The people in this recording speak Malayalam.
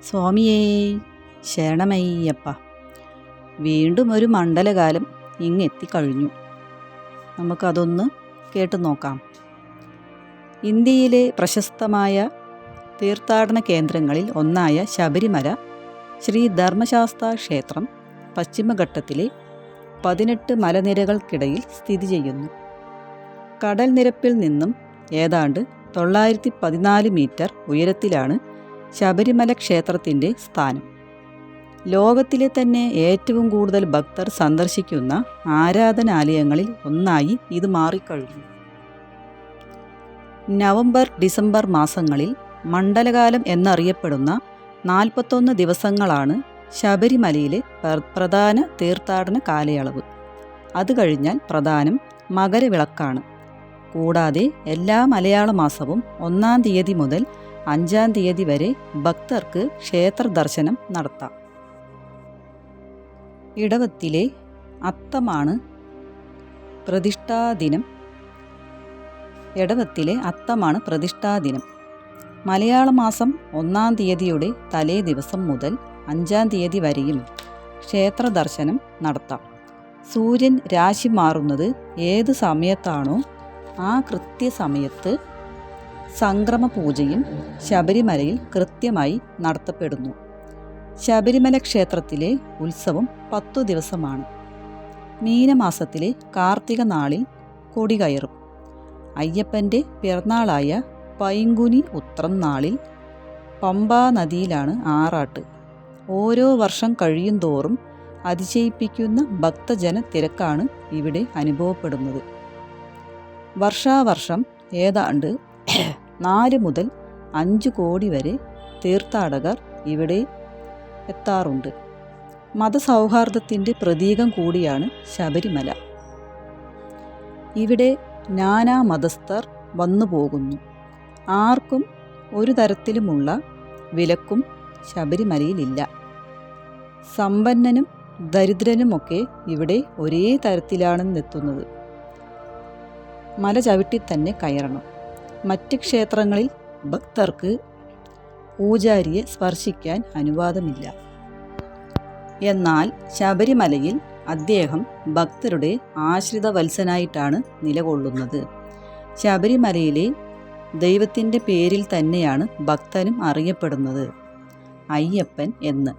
സ്വാമിയേ ശരണമയ്യപ്പ. വീണ്ടും ഒരു മണ്ഡലകാലം ഇങ്ങെത്തിക്കഴിഞ്ഞു. നമുക്കതൊന്ന് കേട്ടു നോക്കാം. ഇന്ത്യയിലെ പ്രശസ്തമായ തീർത്ഥാടന കേന്ദ്രങ്ങളിൽ ഒന്നായ ശബരിമല ശ്രീ ധർമ്മശാസ്ത ക്ഷേത്രം പശ്ചിമഘട്ടത്തിലെ 18 മലനിരകൾക്കിടയിൽ സ്ഥിതി ചെയ്യുന്നു. കടൽ നിരപ്പിൽ നിന്നും ഏതാണ്ട് 914 മീറ്റർ ഉയരത്തിലാണ് ശബരിമല ക്ഷേത്രത്തിൻ്റെ സ്ഥാനം. ലോകത്തിലെ തന്നെ ഏറ്റവും കൂടുതൽ ഭക്തർ സന്ദർശിക്കുന്ന ആരാധനാലയങ്ങളിൽ ഒന്നായി ഇത് മാറിക്കഴിഞ്ഞു. നവംബർ ഡിസംബർ മാസങ്ങളിൽ മണ്ഡലകാലം എന്നറിയപ്പെടുന്ന 41 ദിവസങ്ങളാണ് ശബരിമലയിലെ പ്രധാന തീർത്ഥാടന കാലയളവ്. അത് കഴിഞ്ഞാൽ പ്രധാനം മകരവിളക്കാണ്. കൂടാതെ എല്ലാ മലയാള മാസവും 1-ാം തീയതി മുതൽ 5-ാം തീയതി വരെ ഭക്തർക്ക് ക്ഷേത്ര ദർശനം നടത്താം. ഇടവത്തിലെ അത്തമാണ് പ്രതിഷ്ഠാദിനം. മലയാള മാസം 1-ാം തീയതിയുടെ തലേ ദിവസം മുതൽ 5-ാം തീയതി വരെയും ക്ഷേത്ര ദർശനം നടത്താം. സൂര്യൻ രാശി മാറുന്നത് ഏത് സമയത്താണോ ആ കൃത്യസമയത്ത് സംക്രമ പൂജയും ശബരിമലയിൽ കൃത്യമായി നടത്തപ്പെടുന്നു. ശബരിമല ക്ഷേത്രത്തിലെ ഉത്സവം 10 ദിവസമാണ്. മീനമാസത്തിലെ കാർത്തിക നാളിൽ കൊടി കയറും. അയ്യപ്പൻ്റെ പിറന്നാളായ പൈങ്കുനി ഉത്രം നാളിൽ പമ്പാ നദിയിലാണ് ആറാട്ട്. ഓരോ വർഷം കഴിയും തോറും അതിശയിപ്പിക്കുന്ന ഭക്തജന തിരക്കാണ് ഇവിടെ അനുഭവപ്പെടുന്നത്. വർഷാവർഷം ഏതാണ്ട് 4 മുതൽ 5 കോടി വരെ തീർത്ഥാടകർ ഇവിടെ എത്താറുണ്ട്. മതസൗഹാർദ്ദത്തിൻ്റെ പ്രതീകം കൂടിയാണ് ശബരിമല. ഇവിടെ നാനാ മതസ്ഥർ വന്നു പോകുന്നു. ആർക്കും ഒരു തരത്തിലുമുള്ള വിലക്കും ശബരിമലയിലില്ല. സമ്പന്നനും ദരിദ്രനുമൊക്കെ ഇവിടെ ഒരേ തരത്തിലാണെന്നെത്തുന്നത്. മല ചവിട്ടി തന്നെ കയറണം. മറ്റ് ക്ഷേത്രങ്ങളിൽ ഭക്തർക്ക് പൂജാരിയെ സ്പർശിക്കാൻ അനുവാദമില്ല. എന്നാൽ ശബരിമലയിൽ അദ്ദേഹം ഭക്തരുടെ ആശ്രിത വത്സനായിട്ടാണ് നിലകൊള്ളുന്നത്. ശബരിമലയിലെ ദൈവത്തിൻ്റെ പേരിൽ തന്നെയാണ് ഭക്തനും അറിയപ്പെടുന്നത്, അയ്യപ്പൻ എന്ന്.